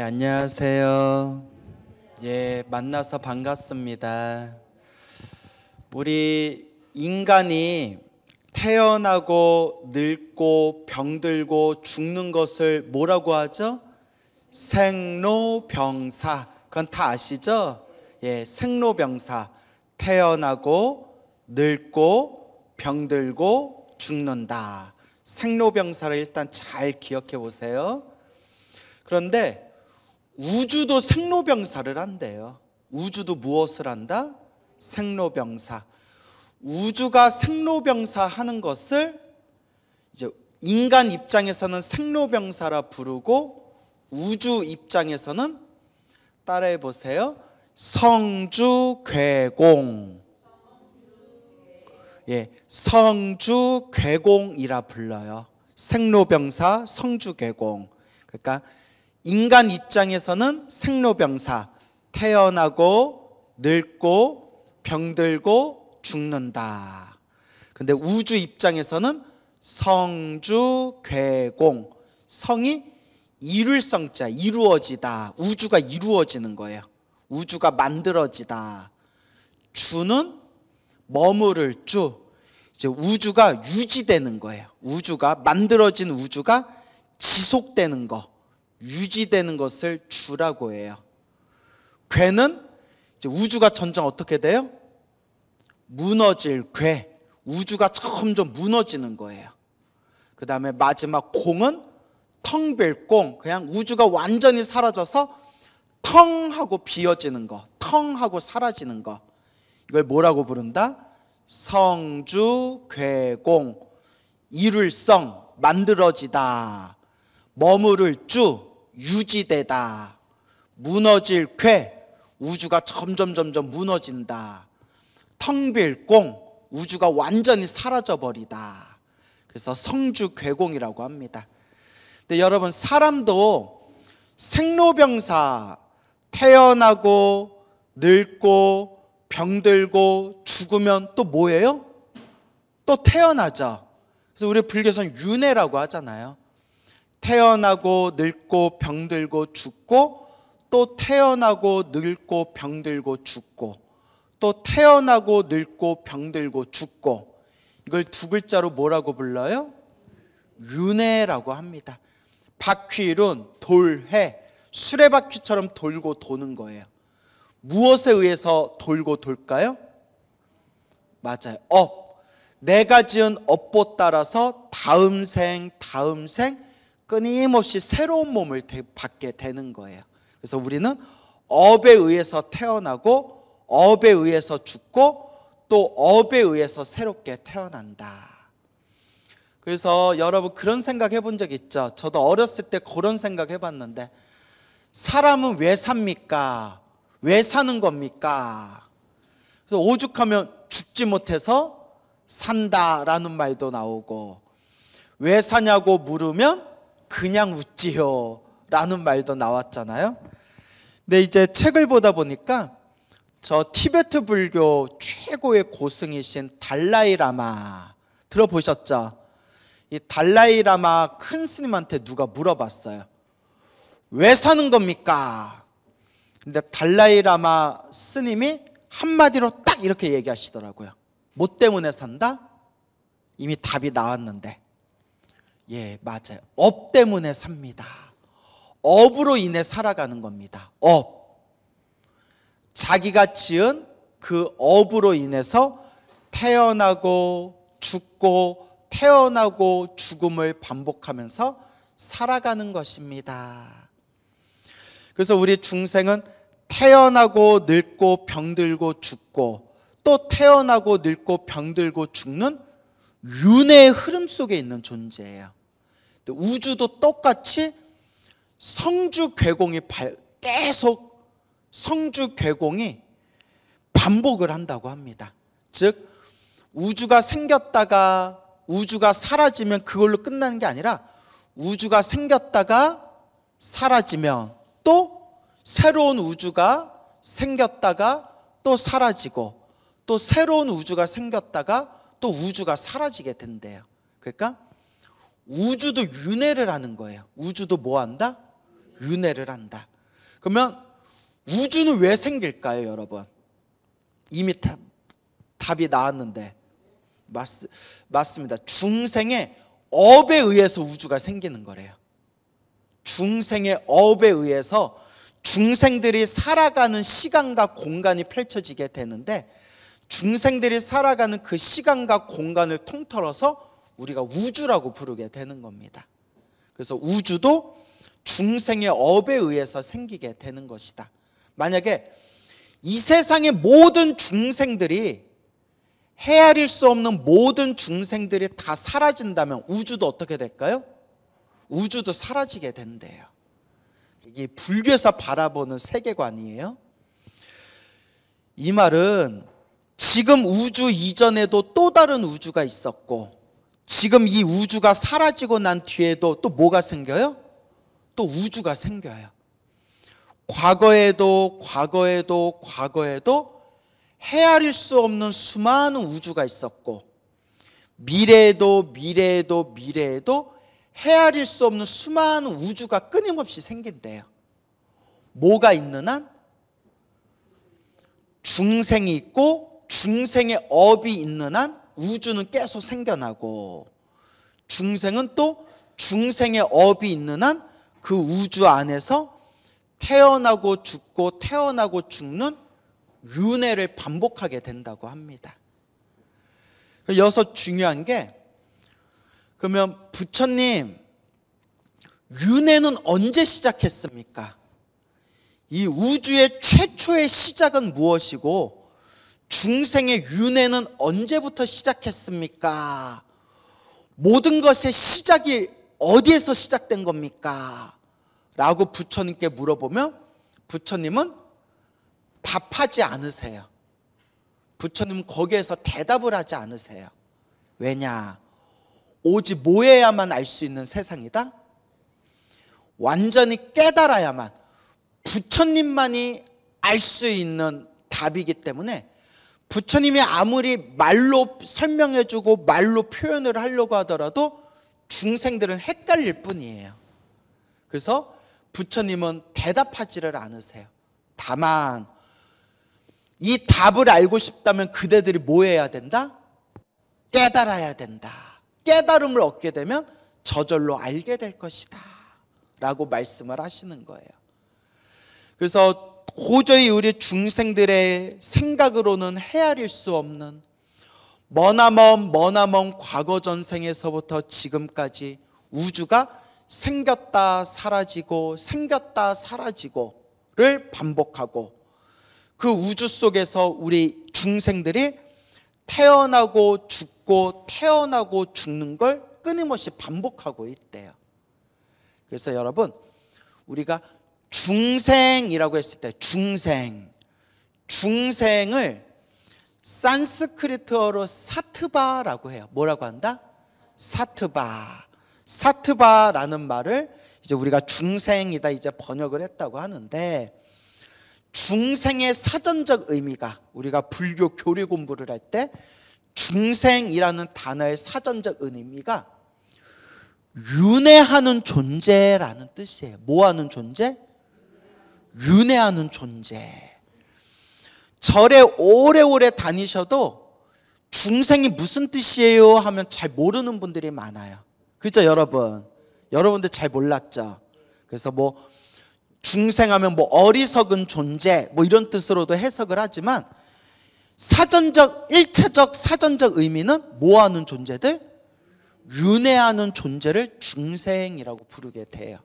안녕하세요. 만나서 반갑습니다. 우리 인간이 태어나고 늙고 병들고 죽는 것을 뭐라고 하죠? 생로병사. 그건 다 아시죠? 생로병사. 태어나고 늙고 병들고 죽는다. 생로병사를 일단 잘 기억해 보세요. 그런데 우주도 생로병사를 한대요. 우주도 무엇을 한다? 생로병사. 우주가 생로병사 하는 것을 이제 인간 입장에서는 생로병사라 부르고, 우주 입장에서는 따라해 보세요. 성주괴공. 성주괴공이라 불러요. 생로병사, 성주괴공. 그러니까 인간 입장에서는 생로병사, 태어나고 늙고 병들고 죽는다. 근데 우주 입장에서는 성주괴공. 성이 이룰 성자, 이루어지다. 우주가 이루어지는 거예요. 우주가 만들어지다. 주는 머무를 주. 이제 우주가 유지되는 거예요. 우주가 만들어진 우주가 지속되는 거, 유지되는 것을 주라고 해요. 괴는 이제 우주가 점점 어떻게 돼요? 무너질 괴. 우주가 점점 무너지는 거예요. 그 다음에 마지막 공은 텅 빌 공. 그냥 우주가 완전히 사라져서 텅 하고 비어지는 거, 텅 하고 사라지는 거. 이걸 뭐라고 부른다? 성주괴공. 이룰성, 만들어지다. 머무를 주, 유지되다. 무너질 괴, 우주가 점점 무너진다. 텅 빌 공, 우주가 완전히 사라져버리다. 그래서 성주괴공이라고 합니다. 근데 여러분, 사람도 생로병사, 태어나고 늙고 병들고 죽으면 또 뭐예요? 또 태어나죠. 그래서 우리 불교에서는 윤회라고 하잖아요. 태어나고 늙고 병들고 죽고, 또 태어나고 늙고 병들고 죽고, 또 태어나고 늙고 병들고 죽고. 이걸 두 글자로 뭐라고 불러요? 윤회라고 합니다. 바퀴론, 돌회, 수레바퀴처럼 돌고 도는 거예요. 무엇에 의해서 돌고 돌까요? 맞아요. 업. 내가 지은 업보 따라서 다음 생 끊임없이 새로운 몸을 받게 되는 거예요. 그래서 우리는 업에 의해서 태어나고, 업에 의해서 죽고, 또 업에 의해서 새롭게 태어난다. 그래서 여러분, 그런 생각 해본 적 있죠? 저도 어렸을 때 그런 생각 해봤는데, 사람은 왜 삽니까? 왜 사는 겁니까? 그래서 오죽하면 죽지 못해서 산다라는 말도 나오고, 왜 사냐고 물으면 그냥 웃지요 라는 말도 나왔잖아요. 근데 이제 책을 보다 보니까 저 티베트 불교 최고의 고승이신 달라이라마 들어보셨죠? 이 달라이라마 큰 스님한테 누가 물어봤어요. 왜 사는 겁니까? 근데 달라이라마 스님이 한마디로 딱 이렇게 얘기하시더라고요. 뭐 때문에 산다? 이미 답이 나왔는데. 맞아요. 업 때문에 삽니다. 업으로 인해 살아가는 겁니다. 업. 자기가 지은 그 업으로 인해서 태어나고 죽고 태어나고 죽음을 반복하면서 살아가는 것입니다. 그래서 우리 중생은 태어나고 늙고 병들고 죽고, 또 태어나고 늙고 병들고 죽는 윤회의 흐름 속에 있는 존재예요. 우주도 똑같이 성주괴공이 계속 성주괴공이 반복을 한다고 합니다. 즉 우주가 생겼다가 우주가 사라지면 그걸로 끝나는 게 아니라, 우주가 생겼다가 사라지면 또 새로운 우주가 생겼다가 또 사라지고, 또 새로운 우주가 생겼다가 또 우주가 사라지게 된대요. 그러니까 우주도 윤회를 하는 거예요. 우주도 뭐 한다? 윤회를 한다. 그러면 우주는 왜 생길까요, 여러분? 이미 답이 나왔는데 맞습니다. 중생의 업에 의해서 우주가 생기는 거래요. 중생의 업에 의해서 중생들이 살아가는 시간과 공간이 펼쳐지게 되는데, 중생들이 살아가는 그 시간과 공간을 통틀어서 우리가 우주라고 부르게 되는 겁니다. 그래서 우주도 중생의 업에 의해서 생기게 되는 것이다. 만약에 이 세상의 모든 중생들이, 헤아릴 수 없는 모든 중생들이 다 사라진다면 우주도 어떻게 될까요? 우주도 사라지게 된대요. 이게 불교에서 바라보는 세계관이에요. 이 말은 지금 우주 이전에도 또 다른 우주가 있었고, 지금 이 우주가 사라지고 난 뒤에도 또 뭐가 생겨요? 또 우주가 생겨요. 과거에도 헤아릴 수 없는 수많은 우주가 있었고, 미래에도 헤아릴 수 없는 수많은 우주가 끊임없이 생긴대요. 뭐가 있는 한? 중생이 있고 중생의 업이 있는 한 우주는 계속 생겨나고, 중생은 또 중생의 업이 있는 한 그 우주 안에서 태어나고 죽고 태어나고 죽는 윤회를 반복하게 된다고 합니다. 여기서 중요한 게, 그러면 부처님, 윤회는 언제 시작했습니까? 이 우주의 최초의 시작은 무엇이고 중생의 윤회는 언제부터 시작했습니까? 모든 것의 시작이 어디에서 시작된 겁니까? 라고 부처님께 물어보면 부처님은 답하지 않으세요. 부처님은 거기에서 대답을 하지 않으세요. 왜냐? 오직 모여야만 알 수 있는 세상이다. 완전히 깨달아야만, 부처님만이 알 수 있는 답이기 때문에 부처님이 아무리 말로 설명해주고 말로 표현을 하려고 하더라도 중생들은 헷갈릴 뿐이에요. 그래서 부처님은 대답하지를 않으세요. 다만 이 답을 알고 싶다면 그대들이 뭐 해야 된다? 깨달아야 된다. 깨달음을 얻게 되면 저절로 알게 될 것이다 라고 말씀을 하시는 거예요. 그래서 도저히 우리 중생들의 생각으로는 헤아릴 수 없는 머나먼 과거 전생에서부터 지금까지 우주가 생겼다 사라지고 생겼다 사라지고를 반복하고, 그 우주 속에서 우리 중생들이 태어나고 죽고 태어나고 죽는 걸 끊임없이 반복하고 있대요. 그래서 여러분, 우리가 중생이라고 했을 때 중생을 산스크리트어로 사트바라고 해요. 뭐라고 한다? 사트바라는 말을 이제 우리가 중생이다 이제 번역을 했다고 하는데, 중생의 사전적 의미가, 우리가 불교 교리 공부를 할 때 중생이라는 단어의 사전적 의미가 윤회하는 존재라는 뜻이에요. 뭐하는 존재? 윤회하는 존재. 절에 오래오래 다니셔도 중생이 무슨 뜻이에요 하면 잘 모르는 분들이 많아요. 그죠, 여러분? 여러분들 잘 몰랐죠? 그래서 뭐 중생하면 뭐 어리석은 존재 뭐 이런 뜻으로도 해석을 하지만, 사전적, 일차적 사전적 의미는 뭐하는 존재들? 윤회하는 존재를 중생이라고 부르게 돼요.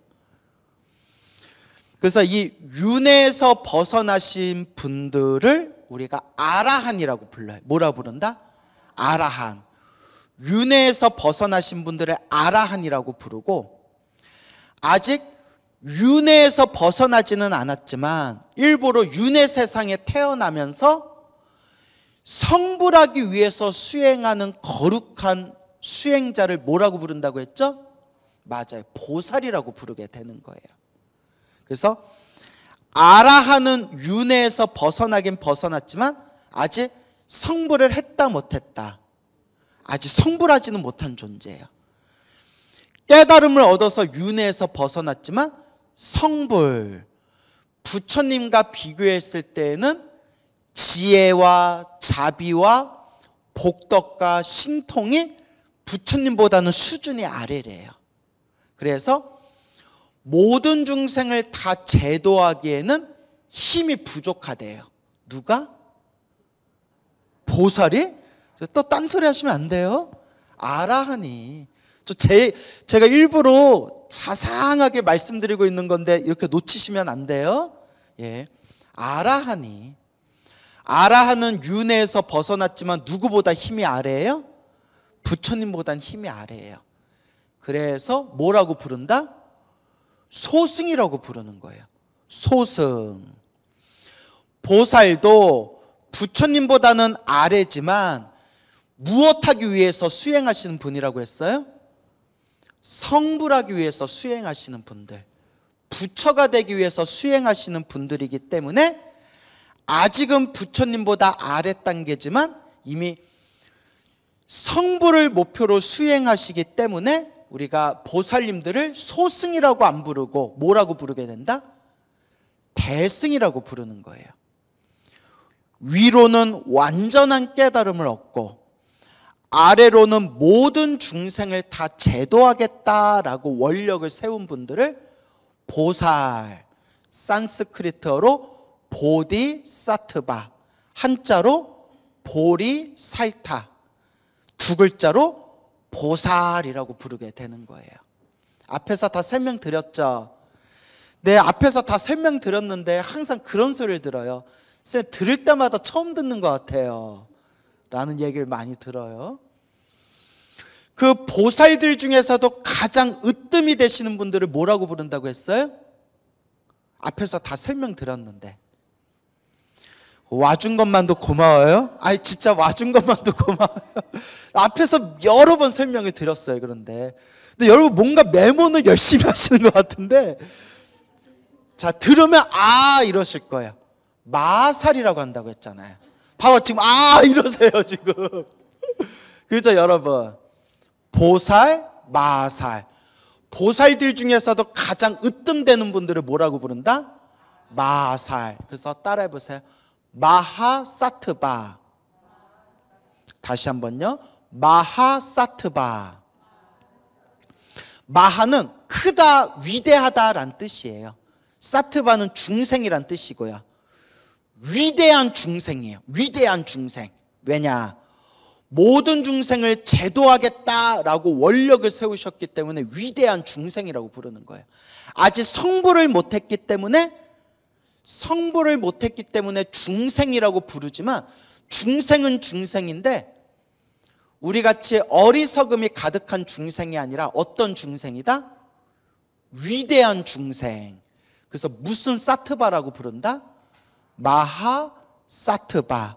그래서 이 윤회에서 벗어나신 분들을 우리가 아라한이라고 불러요. 뭐라 부른다? 아라한. 윤회에서 벗어나신 분들을 아라한이라고 부르고, 아직 윤회에서 벗어나지는 않았지만 일부러 윤회 세상에 태어나면서 성불하기 위해서 수행하는 거룩한 수행자를 뭐라고 부른다고 했죠? 맞아요. 보살이라고 부르게 되는 거예요. 그래서 아라한은 윤회에서 벗어나긴 벗어났지만 아직 성불을 했다 못했다, 아직 성불하지는 못한 존재예요. 깨달음을 얻어서 윤회에서 벗어났지만 성불, 부처님과 비교했을 때에는 지혜와 자비와 복덕과 신통이 부처님보다는 수준이 아래래요. 그래서 모든 중생을 다 제도하기에는 힘이 부족하대요. 누가? 보살이? 또 딴소리 하시면 안 돼요. 아라하니. 제가 일부러 자상하게 말씀드리고 있는 건데 이렇게 놓치시면 안 돼요. 예, 아라하니. 아라하는 윤회에서 벗어났지만 누구보다 힘이 아래예요? 부처님보다는 힘이 아래예요. 그래서 뭐라고 부른다? 소승이라고 부르는 거예요. 소승. 보살도 부처님보다는 아래지만 무엇하기 위해서 수행하시는 분이라고 했어요? 성불하기 위해서 수행하시는 분들, 부처가 되기 위해서 수행하시는 분들이기 때문에 아직은 부처님보다 아래 단계지만 이미 성불을 목표로 수행하시기 때문에 우리가 보살님들을 소승이라고 안 부르고 뭐라고 부르게 된다? 대승이라고 부르는 거예요. 위로는 완전한 깨달음을 얻고 아래로는 모든 중생을 다 제도하겠다라고 원력을 세운 분들을 보살, 산스크리트어로 보디사트바, 한자로 보리살타, 두 글자로 보살이라고 부르게 되는 거예요. 앞에서 다 설명드렸죠. 네, 앞에서 다 설명드렸는데 항상 그런 소리를 들어요. 쌤, 들을 때마다 처음 듣는 것 같아요 라는 얘기를 많이 들어요. 그 보살들 중에서도 가장 으뜸이 되시는 분들을 뭐라고 부른다고 했어요? 앞에서 다 설명드렸는데. 와준 것만도 고마워요? 아니 진짜 와준 것만도 고마워요. 앞에서 여러 번 설명을 드렸어요. 근데 여러분 뭔가 메모는 열심히 하시는 것 같은데, 자 들으면 아 이러실 거예요. 마살이라고 한다고 했잖아요. 봐봐 지금 아 이러세요 지금. 그렇죠 여러분. 보살, 마살. 보살들 중에서도 가장 으뜸되는 분들을 뭐라고 부른다? 마살. 그래서 따라해 보세요. 마하사트바. 다시 한번요. 마하사트바. 마하는 크다, 위대하다라는 뜻이에요. 사트바는 중생이란 뜻이고요. 위대한 중생이에요. 위대한 중생. 왜냐? 모든 중생을 제도하겠다라고 원력을 세우셨기 때문에 위대한 중생이라고 부르는 거예요. 아직 성불을 못했기 때문에 중생이라고 부르지만 중생은 중생인데 우리같이 어리석음이 가득한 중생이 아니라 어떤 중생이다? 위대한 중생. 그래서 무슨 사트바라고 부른다? 마하사트바.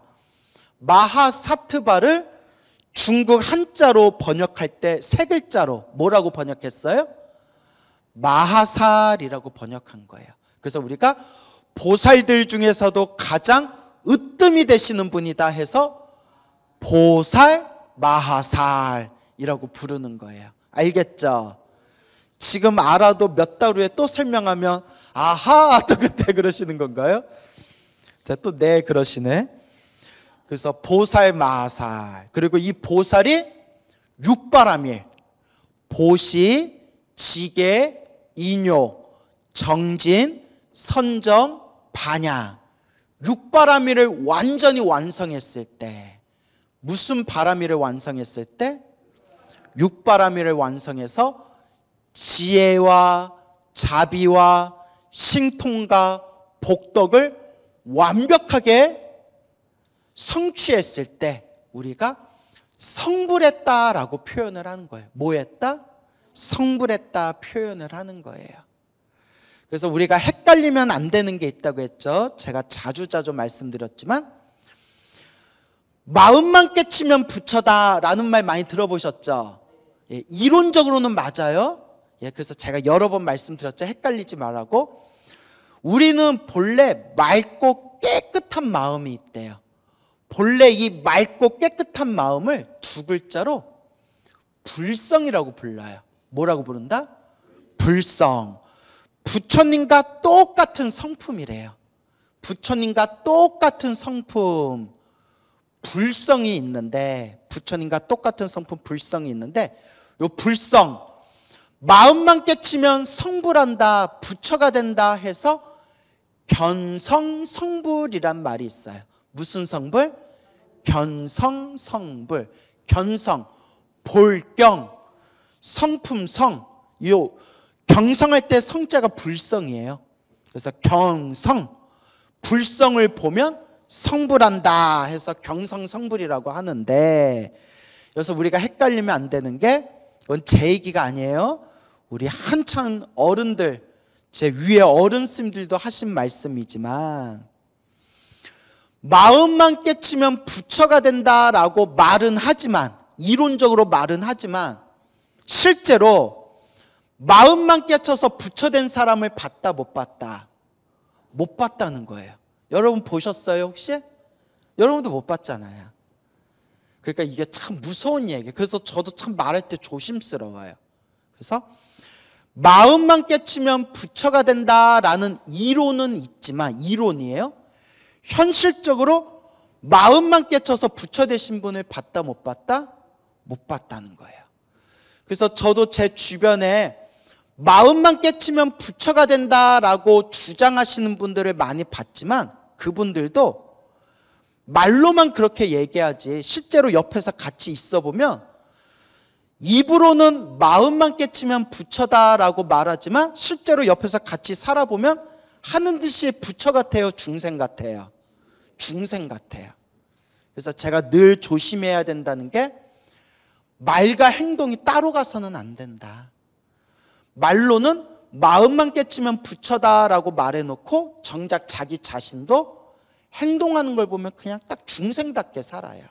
마하사트바를 중국 한자로 번역할 때 세 글자로 뭐라고 번역했어요? 마하살이라고 번역한 거예요. 그래서 우리가 보살들 중에서도 가장 으뜸이 되시는 분이다 해서 보살 마하살이라고 부르는 거예요. 알겠죠? 지금 알아도 몇 달 후에 또 설명하면 아하 또 그때 그러시는 건가요? 또 네 그러시네. 그래서 보살 마하살. 그리고 이 보살이 육바라밀, 보시, 지계, 인요, 정진, 선정, 반야. 육바라밀을 완전히 완성했을 때, 무슨 바라밀을 완성했을 때? 육바라밀을 완성해서 지혜와 자비와 신통과 복덕을 완벽하게 성취했을 때 우리가 성불했다라고 표현을 하는 거예요. 뭐 했다? 성불했다 표현을 하는 거예요. 그래서 우리가 헷갈리면 안 되는 게 있다고 했죠. 제가 자주 말씀드렸지만 마음만 깨치면 부처다라는 말 많이 들어보셨죠? 예, 이론적으로는 맞아요. 예, 그래서 제가 여러 번 말씀드렸죠. 헷갈리지 말라고. 우리는 본래 맑고 깨끗한 마음이 있대요. 본래 이 맑고 깨끗한 마음을 두 글자로 불성이라고 불러요. 뭐라고 부른다? 불성. 부처님과 똑같은 성품이래요. 부처님과 똑같은 성품, 불성이 있는데, 부처님과 똑같은 성품 불성이 있는데, 요 불성, 마음만 깨치면 성불한다, 부처가 된다 해서 견성성불이란 말이 있어요. 무슨 성불? 견성성불. 견성, 볼경, 성품성. 요 경성할 때 성자가 불성이에요. 그래서 경성, 불성을 보면 성불한다 해서 경성성불이라고 하는데, 그래서 우리가 헷갈리면 안 되는 게, 이건 제 얘기가 아니에요. 우리 한참 어른들, 제 위에 어른스님들도 하신 말씀이지만, 마음만 깨치면 부처가 된다라고 말은 하지만, 이론적으로 말은 하지만, 실제로 마음만 깨쳐서 부처된 사람을 봤다 못 봤다? 못 봤다는 거예요. 여러분 보셨어요 혹시? 여러분도 못 봤잖아요. 그러니까 이게 참 무서운 얘기예요. 그래서 저도 참 말할 때 조심스러워요. 그래서 마음만 깨치면 부처가 된다라는 이론은 있지만, 이론이에요. 현실적으로 마음만 깨쳐서 부처 되신 분을 봤다 못 봤다? 못 봤다는 거예요. 그래서 저도 제 주변에 마음만 깨치면 부처가 된다라고 주장하시는 분들을 많이 봤지만, 그분들도 말로만 그렇게 얘기하지 실제로 옆에서 같이 있어 보면 입으로는 마음만 깨치면 부처다라고 말하지만 실제로 옆에서 같이 살아보면 하는 듯이 부처 같아요, 중생 같아요? 중생 같아요. 그래서 제가 늘 조심해야 된다는 게, 말과 행동이 따로 가서는 안 된다. 말로는 마음만 깨치면 부처다라고 말해놓고 정작 자기 자신도 행동하는 걸 보면 그냥 딱 중생답게 살아요.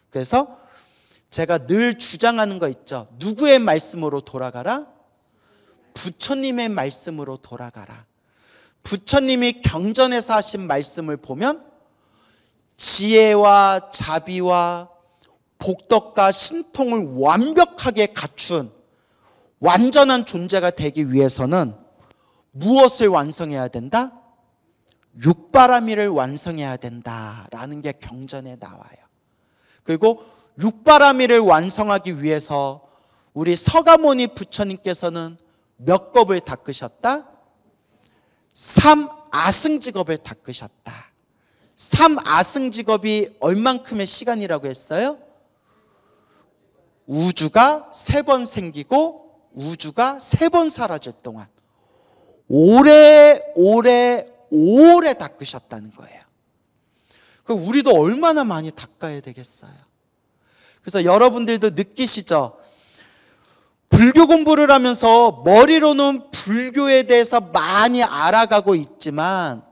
그래서 제가 늘 주장하는 거 있죠. 누구의 말씀으로 돌아가라? 부처님의 말씀으로 돌아가라. 부처님이 경전에서 하신 말씀을 보면 지혜와 자비와 복덕과 신통을 완벽하게 갖춘 완전한 존재가 되기 위해서는 무엇을 완성해야 된다? 육바라밀을 완성해야 된다라는 게 경전에 나와요. 그리고 육바라밀을 완성하기 위해서 우리 서가모니 부처님께서는 몇 겁을 닦으셨다? 3아승직업을 닦으셨다. 3아승직업이 얼만큼의 시간이라고 했어요? 우주가 3번 생기고 우주가 3번 사라질 동안 오래 닦으셨다는 거예요. 그럼 우리도 얼마나 많이 닦아야 되겠어요? 그래서 여러분들도 느끼시죠? 불교 공부를 하면서 머리로는 불교에 대해서 많이 알아가고 있지만,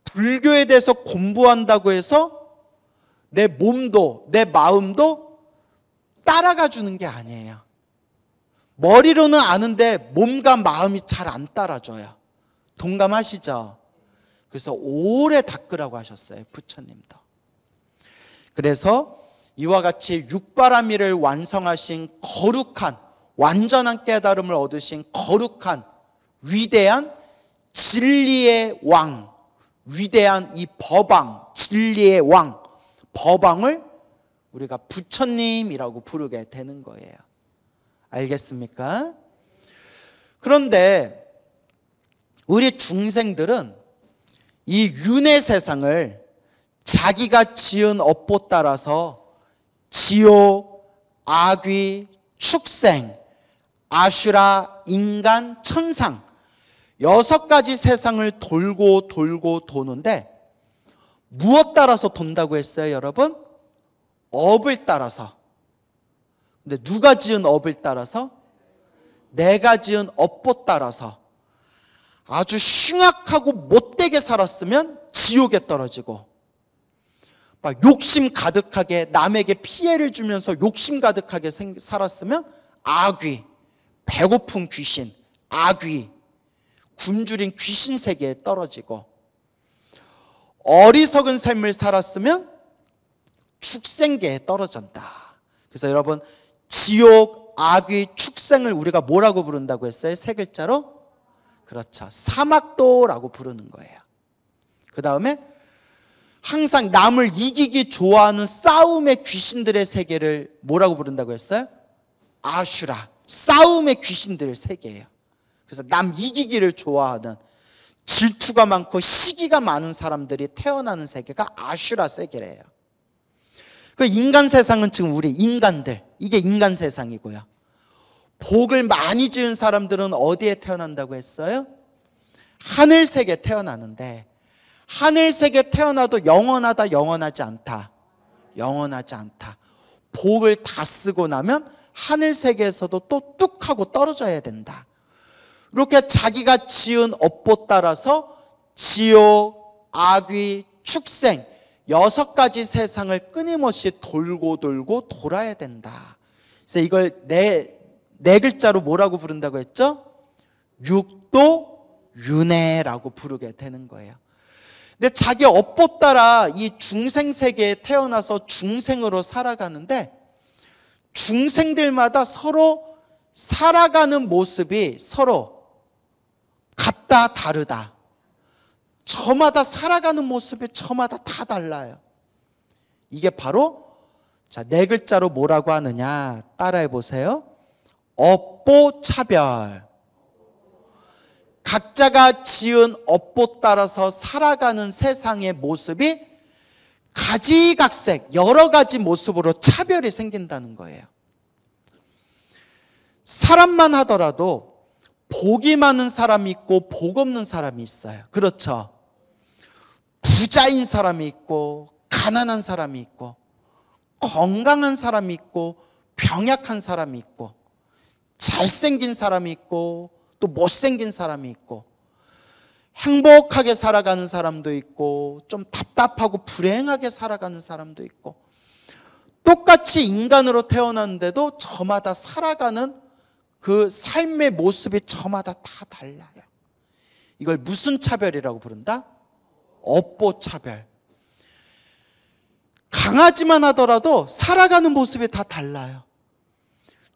불교에 대해서 공부한다고 해서 내 몸도 내 마음도 따라가 주는 게 아니에요. 머리로는 아는데 몸과 마음이 잘 안 따라줘요. 동감하시죠? 그래서 오래 닦으라고 하셨어요, 부처님도. 그래서 이와 같이 육바라밀을 완성하신 거룩한, 완전한 깨달음을 얻으신 거룩한 위대한 진리의 왕, 위대한 이 법왕, 진리의 왕, 법왕을 우리가 부처님이라고 부르게 되는 거예요. 알겠습니까? 그런데 우리 중생들은 이 윤회 세상을 자기가 지은 업보 따라서 지옥, 악귀, 축생, 아슈라, 인간, 천상 6가지 세상을 돌고 도는데, 무엇 따라서 돈다고 했어요, 여러분? 업을 따라서. 근데 누가 지은 업을 따라서? 내가 지은 업보 따라서. 아주 흉악하고 못되게 살았으면 지옥에 떨어지고, 막 욕심 가득하게 남에게 피해를 주면서 욕심 가득하게 살았으면 악귀, 배고픈 귀신, 악귀, 굶주린 귀신 세계에 떨어지고, 어리석은 삶을 살았으면 축생계에 떨어진다. 그래서 여러분, 지옥, 악귀, 축생을 우리가 뭐라고 부른다고 했어요? 3글자로? 그렇죠. 사막도라고 부르는 거예요. 그 다음에 항상 남을 이기기 좋아하는 싸움의 귀신들의 세계를 뭐라고 부른다고 했어요? 아슈라. 싸움의 귀신들의 세계예요. 그래서 남 이기기를 좋아하는, 질투가 많고 시기가 많은 사람들이 태어나는 세계가 아슈라 세계래요. 그 인간 세상은 지금 우리 인간들, 이게 인간 세상이고요. 복을 많이 지은 사람들은 어디에 태어난다고 했어요? 하늘 세계에 태어나는데, 하늘 세계에 태어나도 영원하다, 영원하지 않다. 영원하지 않다. 복을 다 쓰고 나면 하늘 세계에서도 또 뚝 하고 떨어져야 된다. 이렇게 자기가 지은 업보 따라서 지옥, 악귀, 축생 6가지 세상을 끊임없이 돌고 돌고 돌아야 된다. 그래서 이걸 네 글자로 뭐라고 부른다고 했죠? 육도윤회라고 부르게 되는 거예요. 근데 자기 업보 따라 이 중생 세계에 태어나서 중생으로 살아가는데, 중생들마다 서로 살아가는 모습이 서로 같다 다르다. 저마다 살아가는 모습이 저마다 다 달라요. 이게 바로 네 글자로 뭐라고 하느냐, 따라해 보세요. 업보 차별. 각자가 지은 업보 따라서 살아가는 세상의 모습이 가지각색 여러 가지 모습으로 차별이 생긴다는 거예요. 사람만 하더라도 복이 많은 사람이 있고 복 없는 사람이 있어요. 그렇죠? 부자인 사람이 있고 가난한 사람이 있고, 건강한 사람이 있고 병약한 사람이 있고, 잘생긴 사람이 있고 또 못생긴 사람이 있고, 행복하게 살아가는 사람도 있고 좀 답답하고 불행하게 살아가는 사람도 있고, 똑같이 인간으로 태어났는데도 저마다 살아가는 그 삶의 모습이 저마다 다 달라요. 이걸 무슨 차별이라고 부른다? 업보 차별. 강아지만 하더라도 살아가는 모습이 다 달라요.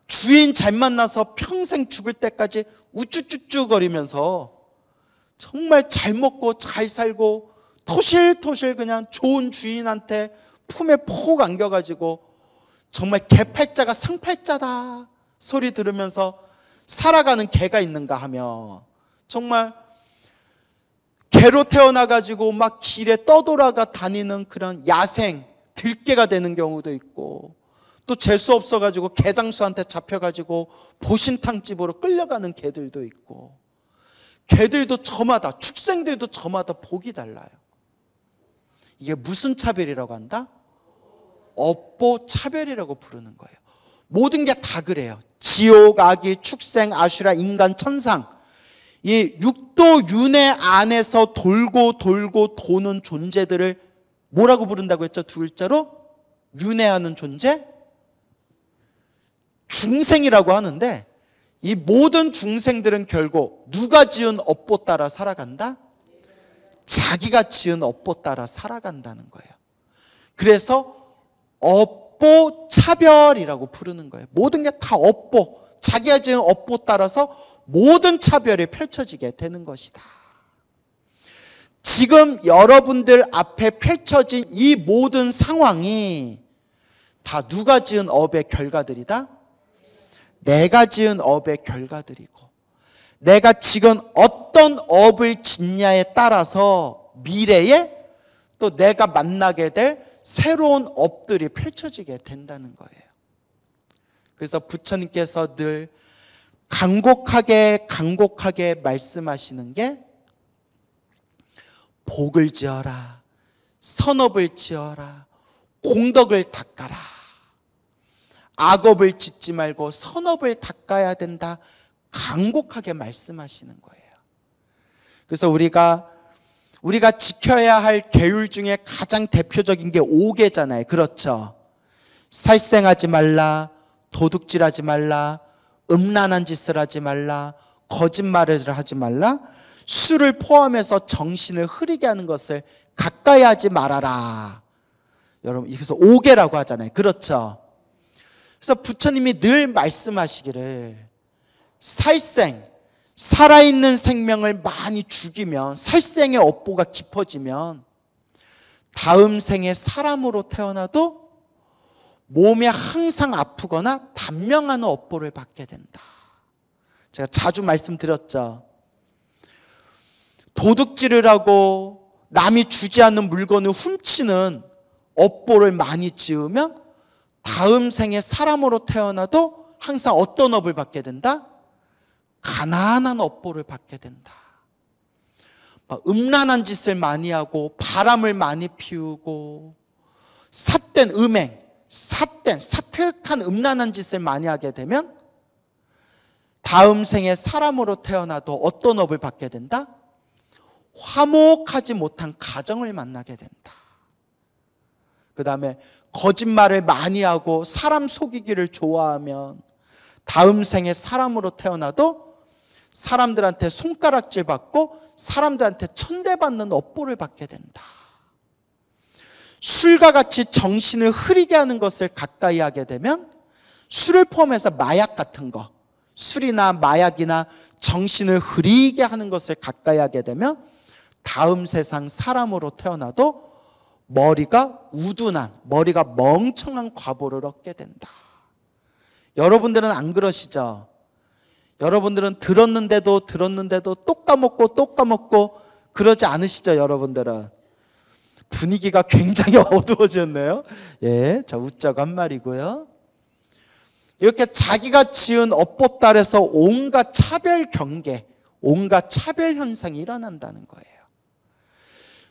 주인 잘 만나서 평생 죽을 때까지 우쭈쭈쭈거리면서 정말 잘 먹고 잘 살고 토실토실 그냥 좋은 주인한테 품에 폭 안겨가지고 정말 개팔자가 상팔자다 소리 들으면서 살아가는 개가 있는가 하며, 정말 개로 태어나가지고 막 길에 떠돌아가 다니는 그런 야생 들개가 되는 경우도 있고, 또 재수 없어가지고 개장수한테 잡혀가지고 보신탕집으로 끌려가는 개들도 있고, 개들도 저마다, 축생들도 저마다 복이 달라요. 이게 무슨 차별이라고 한다? 업보 차별이라고 부르는 거예요. 모든 게 다 그래요. 지옥, 악귀, 축생, 아슈라, 인간, 천상, 이 육도윤회 안에서 돌고 돌고 도는 존재들을 뭐라고 부른다고 했죠? 두 글자로? 윤회하는 존재? 중생이라고 하는데, 이 모든 중생들은 결국 누가 지은 업보 따라 살아간다? 자기가 지은 업보 따라 살아간다는 거예요. 그래서 업보 차별이라고 부르는 거예요. 모든 게 다 업보, 자기가 지은 업보 따라서 모든 차별이 펼쳐지게 되는 것이다. 지금 여러분들 앞에 펼쳐진 이 모든 상황이 다 누가 지은 업의 결과들이다? 내가 지은 업의 결과들이고, 내가 지금 어떤 업을 짓냐에 따라서 미래에 또 내가 만나게 될 새로운 업들이 펼쳐지게 된다는 거예요. 그래서 부처님께서 늘 간곡하게 말씀하시는 게, 복을 지어라, 선업을 지어라, 공덕을 닦아라, 악업을 짓지 말고 선업을 닦아야 된다, 간곡하게 말씀하시는 거예요. 그래서 우리가 지켜야 할 계율 중에 가장 대표적인 게 5개잖아요. 그렇죠? 살생하지 말라, 도둑질하지 말라, 음란한 짓을 하지 말라, 거짓말을 하지 말라, 술을 포함해서 정신을 흐리게 하는 것을 가까이 하지 말아라. 여러분, 그래서 5개라고 하잖아요. 그렇죠? 그래서 부처님이 늘 말씀하시기를, 살생, 살아있는 생명을 많이 죽이면, 살생의 업보가 깊어지면 다음 생에 사람으로 태어나도 몸에 항상 아프거나 단명하는 업보를 받게 된다. 제가 자주 말씀드렸죠. 도둑질을 하고 남이 주지 않는 물건을 훔치는 업보를 많이 지으면 다음 생에 사람으로 태어나도 항상 어떤 업을 받게 된다? 가난한 업보를 받게 된다. 음란한 짓을 많이 하고 바람을 많이 피우고 삿된 음행, 사특한 음란한 짓을 많이 하게 되면 다음 생에 사람으로 태어나도 어떤 업을 받게 된다? 화목하지 못한 가정을 만나게 된다. 그 다음에 거짓말을 많이 하고 사람 속이기를 좋아하면 다음 생에 사람으로 태어나도 사람들한테 손가락질 받고 사람들한테 천대받는 업보를 받게 된다. 술과 같이 정신을 흐리게 하는 것을 가까이 하게 되면 술을 포함해서 마약 같은 거, 술이나 마약이나 정신을 흐리게 하는 것을 가까이 하게 되면 다음 세상 사람으로 태어나도 머리가 우둔한, 머리가 멍청한 과보를 얻게 된다. 여러분들은 안 그러시죠? 여러분들은 들었는데도 또 까먹고 그러지 않으시죠? 여러분들은 분위기가 굉장히 어두워졌네요. 예, 자, 웃자고 한 말이고요. 이렇게 자기가 지은 업보 따라서 온갖 차별 경계, 온갖 차별 현상이 일어난다는 거예요.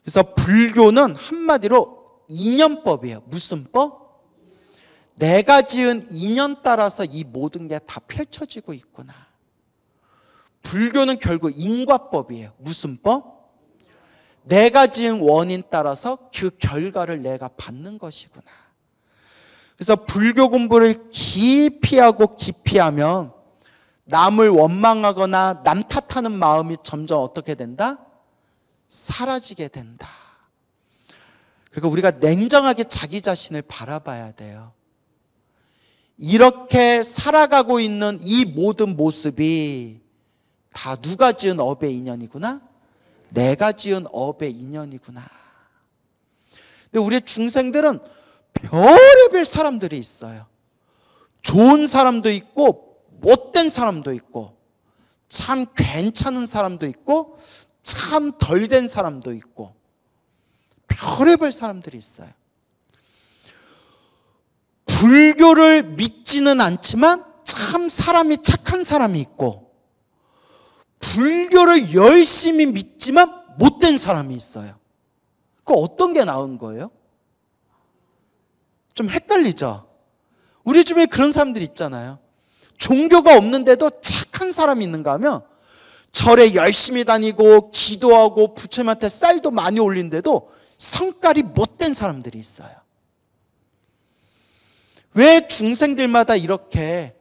그래서 불교는 한마디로 인연법이에요. 무슨 법? 내가 지은 인연 따라서 이 모든 게 다 펼쳐지고 있구나. 불교는 결국 인과법이에요. 무슨 법? 내가 지은 원인 따라서 그 결과를 내가 받는 것이구나. 그래서 불교 공부를 깊이 하고 깊이 하면 남을 원망하거나 남 탓하는 마음이 점점 어떻게 된다? 사라지게 된다. 그러니까 우리가 냉정하게 자기 자신을 바라봐야 돼요. 이렇게 살아가고 있는 이 모든 모습이 다 누가 지은 업의 인연이구나? 내가 지은 업의 인연이구나. 근데 우리 중생들은 별의별 사람들이 있어요. 좋은 사람도 있고 못된 사람도 있고 참 괜찮은 사람도 있고 참 덜 된 사람도 있고 별의별 사람들이 있어요. 불교를 믿지는 않지만 참 사람이 착한 사람이 있고 불교를 열심히 믿지만 못된 사람이 있어요. 그 어떤 게 나은 거예요? 좀 헷갈리죠? 우리 주변에 그런 사람들 있잖아요. 종교가 없는데도 착한 사람이 있는가 하면 절에 열심히 다니고 기도하고 부처님한테 쌀도 많이 올린데도 성깔이 못된 사람들이 있어요. 왜 중생들마다 이렇게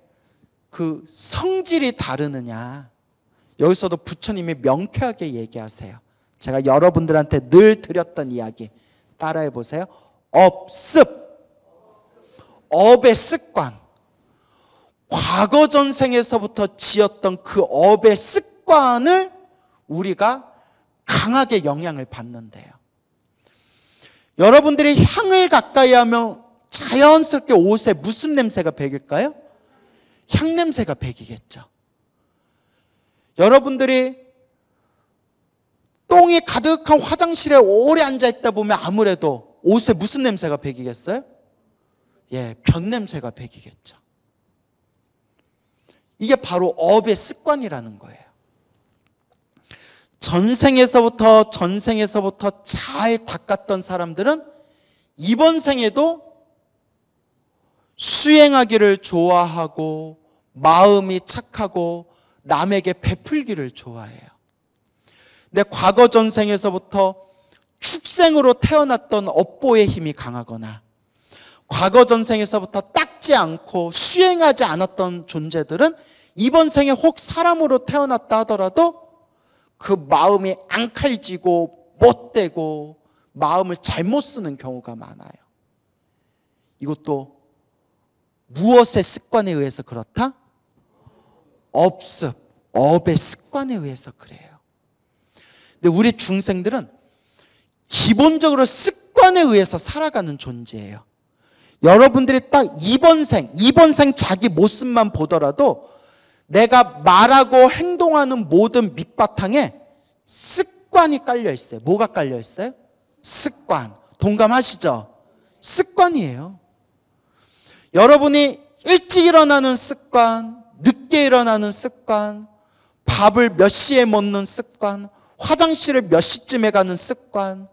그 성질이 다르느냐? 여기서도 부처님이 명쾌하게 얘기하세요. 제가 여러분들한테 늘 드렸던 이야기 따라해 보세요. 업습, 업의 습관, 과거 전생에서부터 지었던 그 업의 습관을 우리가 강하게 영향을 받는데요. 여러분들이 향을 가까이 하면 자연스럽게 옷에 무슨 냄새가 배길까요? 향 냄새가 배기겠죠. 여러분들이 똥이 가득한 화장실에 오래 앉아있다 보면 아무래도 옷에 무슨 냄새가 배기겠어요? 예, 변 냄새가 배기겠죠. 이게 바로 업의 습관이라는 거예요. 전생에서부터 잘 닦았던 사람들은 이번 생에도 수행하기를 좋아하고 마음이 착하고 남에게 베풀기를 좋아해요. 근데 과거 전생에서부터 축생으로 태어났던 업보의 힘이 강하거나 과거 전생에서부터 닦지 않고 수행하지 않았던 존재들은 이번 생에 혹 사람으로 태어났다 하더라도 그 마음이 앙칼지고 못되고 마음을 잘못 쓰는 경우가 많아요. 이것도 무엇의 습관에 의해서 그렇다? 업습, 업의 습관에 의해서 그래요. 근데 우리 중생들은 기본적으로 습관에 의해서 살아가는 존재예요. 여러분들이 딱 이번 생 자기 모습만 보더라도 내가 말하고 행동하는 모든 밑바탕에 습관이 깔려 있어요. 뭐가 깔려 있어요? 습관. 동감하시죠? 습관이에요. 여러분이 일찍 일어나는 습관, 늦게 일어나는 습관, 밥을 몇 시에 먹는 습관, 화장실을 몇 시쯤에 가는 습관,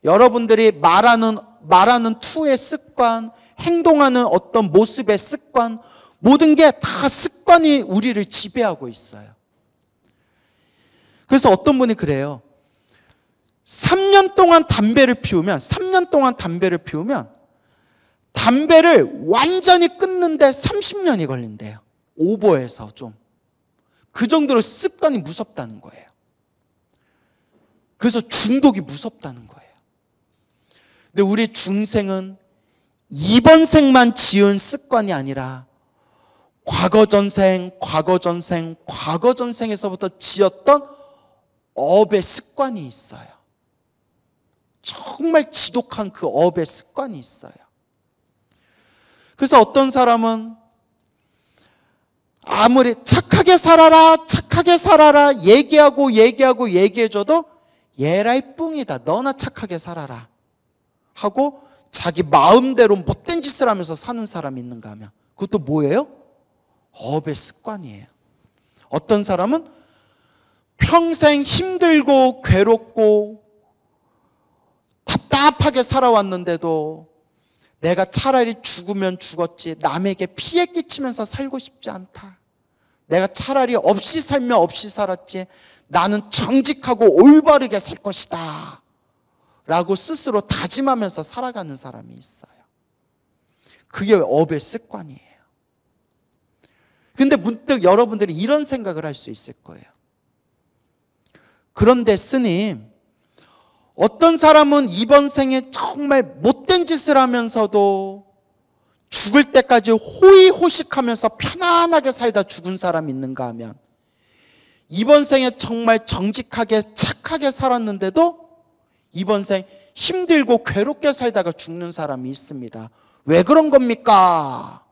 여러분들이 말하는 투의 습관, 행동하는 어떤 모습의 습관, 모든 게 다 습관이 우리를 지배하고 있어요. 그래서 어떤 분이 그래요. 3년 동안 담배를 피우면 담배를 완전히 끊는데 30년이 걸린대요. 오버해서 좀. 그 정도로 습관이 무섭다는 거예요. 그래서 중독이 무섭다는 거예요. 근데 우리 중생은 이번 생만 지은 습관이 아니라 과거 전생에서부터 지었던 업의 습관이 있어요. 정말 지독한 그 업의 습관이 있어요. 그래서 어떤 사람은 아무리 착하게 살아라 얘기해줘도 얘라이 뿡이다, 너나 착하게 살아라 하고 자기 마음대로 못된 짓을 하면서 사는 사람이 있는가 하면 그것도 뭐예요? 업의 습관이에요. 어떤 사람은 평생 힘들고 괴롭고 답답하게 살아왔는데도 내가 차라리 죽으면 죽었지 남에게 피해 끼치면서 살고 싶지 않다. 내가 차라리 없이 살면 없이 살았지 나는 정직하고 올바르게 살 것이다 라고 스스로 다짐하면서 살아가는 사람이 있어요. 그게 업의 습관이에요. 근데 문득 여러분들이 이런 생각을 할 수 있을 거예요. 그런데 스님, 어떤 사람은 이번 생에 정말 못된 짓을 하면서도 죽을 때까지 호의호식하면서 편안하게 살다 죽은 사람이 있는가 하면 이번 생에 정말 정직하게 착하게 살았는데도 이번 생 힘들고 괴롭게 살다가 죽는 사람이 있습니다. 왜 그런 겁니까?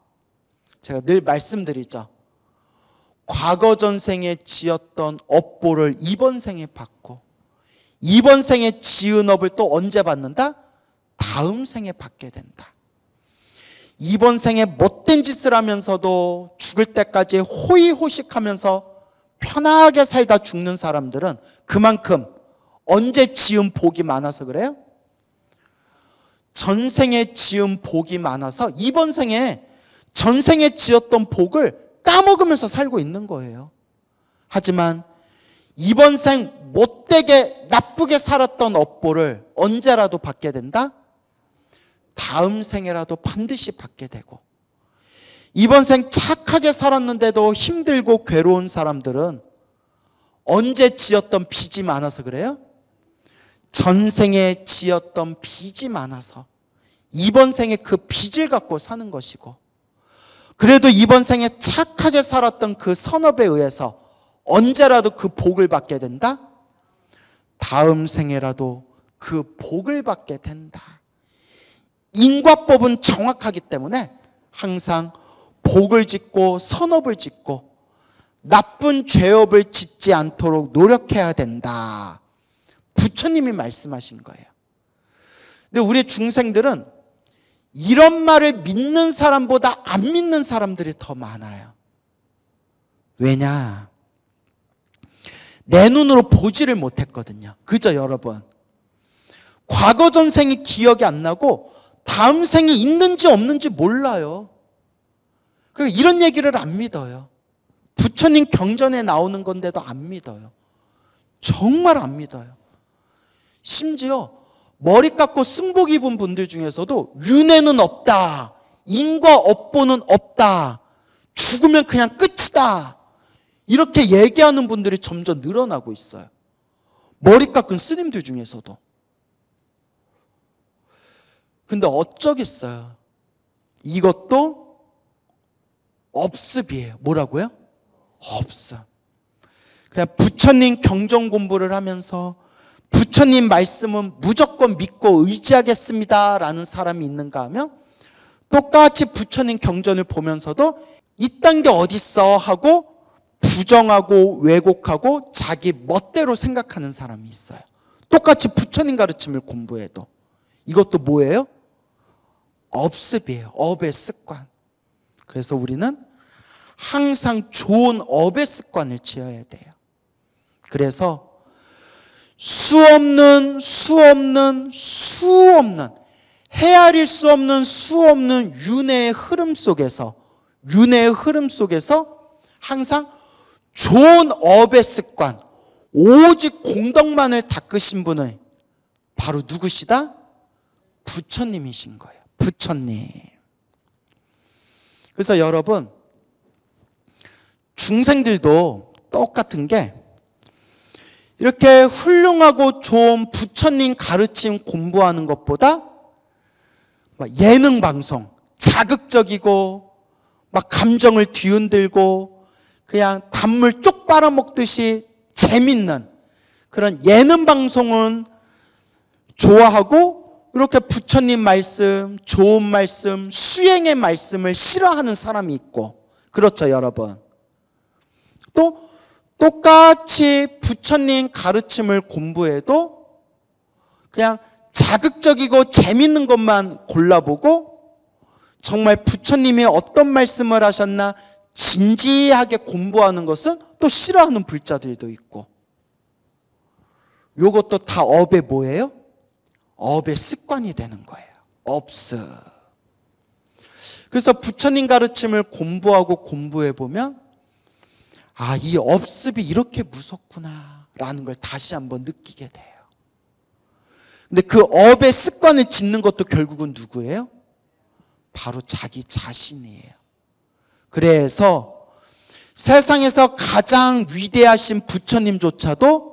제가 늘 말씀드리죠. 과거 전생에 지었던 업보를 이번 생에 받고 이번 생에 지은 업을 또 언제 받는다? 다음 생에 받게 된다. 이번 생에 못된 짓을 하면서도 죽을 때까지 호의호식하면서 편하게 살다 죽는 사람들은 그만큼 언제 지은 복이 많아서 그래요? 전생에 지은 복이 많아서 이번 생에 전생에 지었던 복을 까먹으면서 살고 있는 거예요. 하지만 이번 생 못되게 나쁘게 살았던 업보를 언제라도 받게 된다? 다음 생에라도 반드시 받게 되고, 이번 생 착하게 살았는데도 힘들고 괴로운 사람들은 언제 지었던 빚이 많아서 그래요? 전생에 지었던 빚이 많아서 이번 생에 그 빚을 갖고 사는 것이고, 그래도 이번 생에 착하게 살았던 그 선업에 의해서 언제라도 그 복을 받게 된다? 다음 생에라도 그 복을 받게 된다. 인과법은 정확하기 때문에 항상 복을 짓고 선업을 짓고 나쁜 죄업을 짓지 않도록 노력해야 된다. 부처님이 말씀하신 거예요. 근데 우리 중생들은 이런 말을 믿는 사람보다 안 믿는 사람들이 더 많아요. 왜냐? 내 눈으로 보지를 못했거든요. 그죠, 여러분? 과거 전생이 기억이 안 나고 다음 생이 있는지 없는지 몰라요. 이런 얘기를 안 믿어요. 부처님 경전에 나오는 건데도 안 믿어요. 정말 안 믿어요. 심지어 머리 깎고 승복 입은 분들 중에서도 윤회는 없다, 인과 업보는 없다, 죽으면 그냥 끝이다, 이렇게 얘기하는 분들이 점점 늘어나고 있어요. 머리 깎은 스님들 중에서도. 근데 어쩌겠어요. 이것도 업습이에요. 뭐라고요? 업습. 그냥 부처님 경전 공부를 하면서 부처님 말씀은 무조건 믿고 의지하겠습니다 라는 사람이 있는가 하면, 똑같이 부처님 경전을 보면서도 이딴 게 어딨어 하고 부정하고 왜곡하고 자기 멋대로 생각하는 사람이 있어요. 똑같이 부처님 가르침을 공부해도. 이것도 뭐예요? 업습이에요. 업의 습관. 그래서 우리는 항상 좋은 업의 습관을 지어야 돼요. 그래서 수없는 헤아릴 수 없는 수없는 윤회의 흐름 속에서 항상 좋은 업의 습관, 오직 공덕만을 닦으신 분은 바로 누구시다? 부처님이신 거예요. 부처님. 그래서 여러분, 중생들도 똑같은 게, 이렇게 훌륭하고 좋은 부처님 가르침 공부하는 것보다 예능 방송, 자극적이고 막 감정을 뒤흔들고 그냥 단물 쪽 빨아먹듯이 재밌는 그런 예능 방송은 좋아하고, 이렇게 부처님 말씀, 좋은 말씀, 수행의 말씀을 싫어하는 사람이 있고, 그렇죠 여러분. 또 똑같이 부처님 가르침을 공부해도 그냥 자극적이고 재밌는 것만 골라보고, 정말 부처님이 어떤 말씀을 하셨나 진지하게 공부하는 것은 또 싫어하는 불자들도 있고, 이것도 다 업의 뭐예요? 업의 습관이 되는 거예요. 업습. 그래서 부처님 가르침을 공부해보면 이 업습이 이렇게 무섭구나 라는 걸 다시 한번 느끼게 돼요. 근데 그 업의 습관을 짓는 것도 결국은 누구예요? 바로 자기 자신이에요. 그래서 세상에서 가장 위대하신 부처님조차도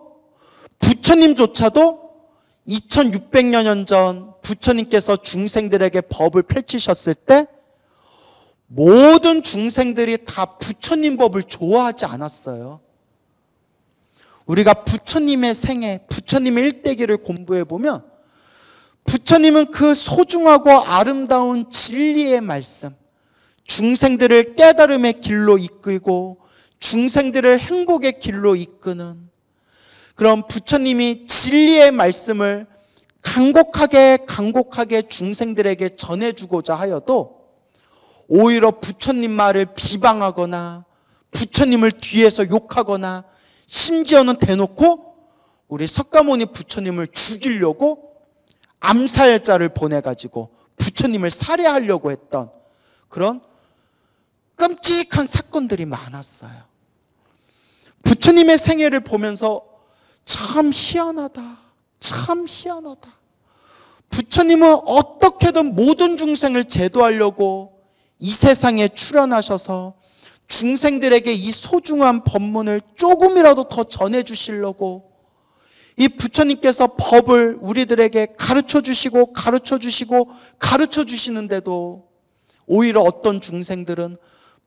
2600여 년 전 부처님께서 중생들에게 법을 펼치셨을 때 모든 중생들이 다 부처님 법을 좋아하지 않았어요. 우리가 부처님의 생애, 부처님의 일대기를 공부해보면 부처님은 그 소중하고 아름다운 진리의 말씀, 중생들을 깨달음의 길로 이끌고 중생들을 행복의 길로 이끄는 그런 부처님이 진리의 말씀을 간곡하게 중생들에게 전해주고자 하여도 오히려 부처님 말을 비방하거나 부처님을 뒤에서 욕하거나 심지어는 대놓고 우리 석가모니 부처님을 죽이려고 암살자를 보내가지고 부처님을 살해하려고 했던 그런 끔찍한 사건들이 많았어요. 부처님의 생애를 보면서 참 희한하다. 부처님은 어떻게든 모든 중생을 제도하려고 이 세상에 출현하셔서 중생들에게 이 소중한 법문을 조금이라도 더 전해주시려고 이 부처님께서 법을 우리들에게 가르쳐 주시고 가르쳐주시는데도 오히려 어떤 중생들은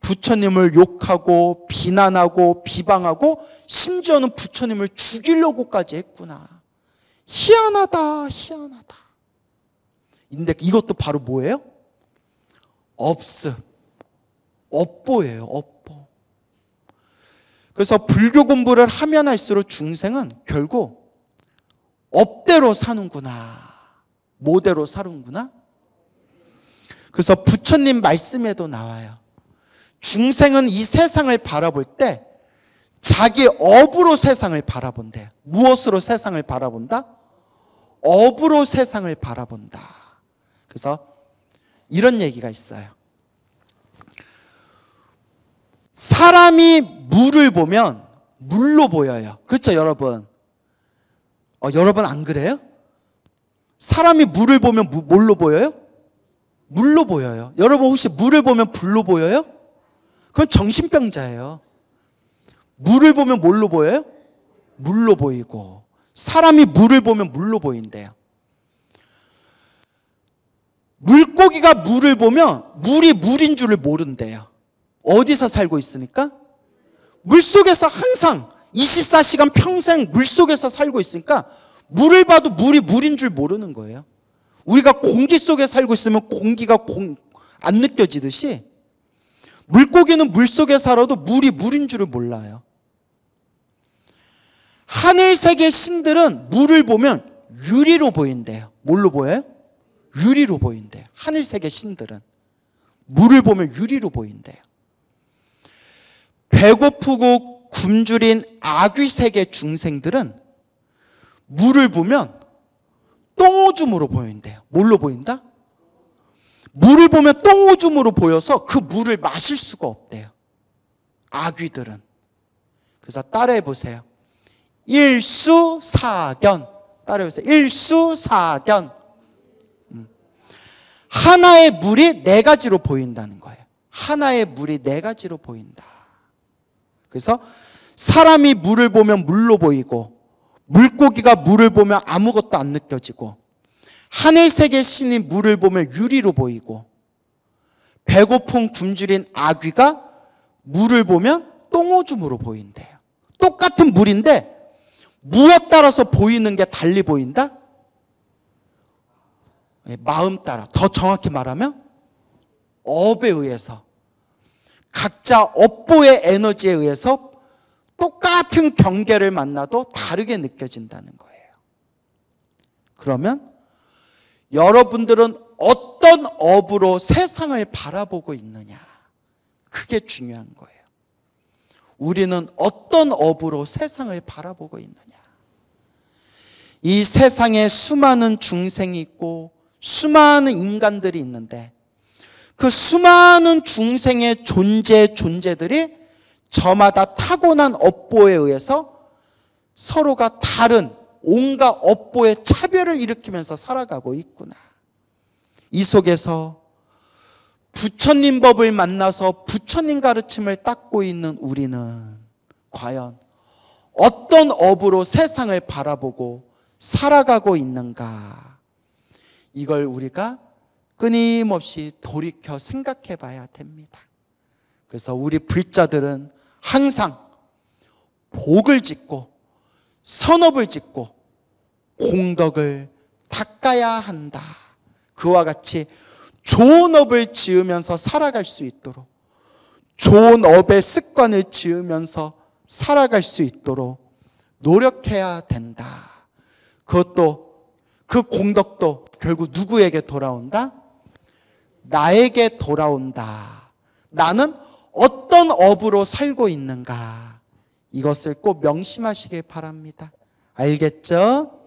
부처님을 욕하고 비난하고 비방하고 심지어는 부처님을 죽이려고까지 했구나. 희한하다. 근데 이것도 바로 뭐예요? 업습, 업보예요. 업보. 그래서 불교 공부를 하면 할수록 중생은 결국 업대로 사는구나, 뭐대로 사는구나. 그래서 부처님 말씀에도 나와요. 중생은 이 세상을 바라볼 때 자기 업으로 세상을 바라본대요. 무엇으로 세상을 바라본다? 업으로 세상을 바라본다. 그래서 이런 얘기가 있어요. 사람이 물을 보면 물로 보여요. 그렇죠 여러분? 여러분 안 그래요? 사람이 물을 보면 뭘로 보여요? 물로 보여요. 여러분 혹시 물을 보면 불로 보여요? 그건 정신병자예요. 물을 보면 뭘로 보여요? 물로 보이고, 사람이 물을 보면 물로 보인대요. 물고기가 물을 보면 물이 물인 줄을 모른대요. 어디서 살고 있으니까? 물속에서 항상 24시간 평생 물속에서 살고 있으니까 물을 봐도 물이 물인 줄 모르는 거예요. 우리가 공기 속에 살고 있으면 공기가 안 느껴지듯이 물고기는 물속에 살아도 물이 물인 줄을 몰라요. 하늘세계 신들은 물을 보면 유리로 보인대요. 뭘로 보여요? 유리로 보인대요. 하늘세계 신들은 물을 보면 유리로 보인대요. 배고프고 굶주린 아귀세계 중생들은 물을 보면 똥오줌으로 보인대요. 뭘로 보인다? 물을 보면 똥오줌으로 보여서 그 물을 마실 수가 없대요. 아귀들은. 그래서 따라해 보세요. 일수사견. 따라해 보세요. 일수사견. 하나의 물이 네 가지로 보인다는 거예요. 하나의 물이 네 가지로 보인다. 그래서 사람이 물을 보면 물로 보이고, 물고기가 물을 보면 아무것도 안 느껴지고, 하늘세계 신이 물을 보면 유리로 보이고, 배고픈 굶주린 아귀가 물을 보면 똥오줌으로 보인대요. 똑같은 물인데 무엇 따라서 보이는 게 달리 보인다? 마음 따라. 더 정확히 말하면 업에 의해서, 각자 업보의 에너지에 의해서 똑같은 경계를 만나도 다르게 느껴진다는 거예요. 그러면 여러분들은 어떤 업으로 세상을 바라보고 있느냐? 그게 중요한 거예요. 우리는 어떤 업으로 세상을 바라보고 있느냐? 이 세상에 수많은 중생이 있고 수많은 인간들이 있는데, 그 수많은 중생의 존재들이 저마다 타고난 업보에 의해서 서로가 다른 온갖 업보의 차별을 일으키면서 살아가고 있구나. 이 속에서 부처님 법을 만나서 부처님 가르침을 닦고 있는 우리는 과연 어떤 업으로 세상을 바라보고 살아가고 있는가? 이걸 우리가 끊임없이 돌이켜 생각해 봐야 됩니다. 그래서 우리 불자들은 항상 복을 짓고 선업을 짓고 공덕을 닦아야 한다. 그와 같이 좋은 업을 지으면서 살아갈 수 있도록, 좋은 업의 습관을 지으면서 살아갈 수 있도록 노력해야 된다. 그것도, 그 공덕도 결국 누구에게 돌아온다? 나에게 돌아온다. 나는 어떤 업으로 살고 있는가? 이것을 꼭 명심하시길 바랍니다. 알겠죠?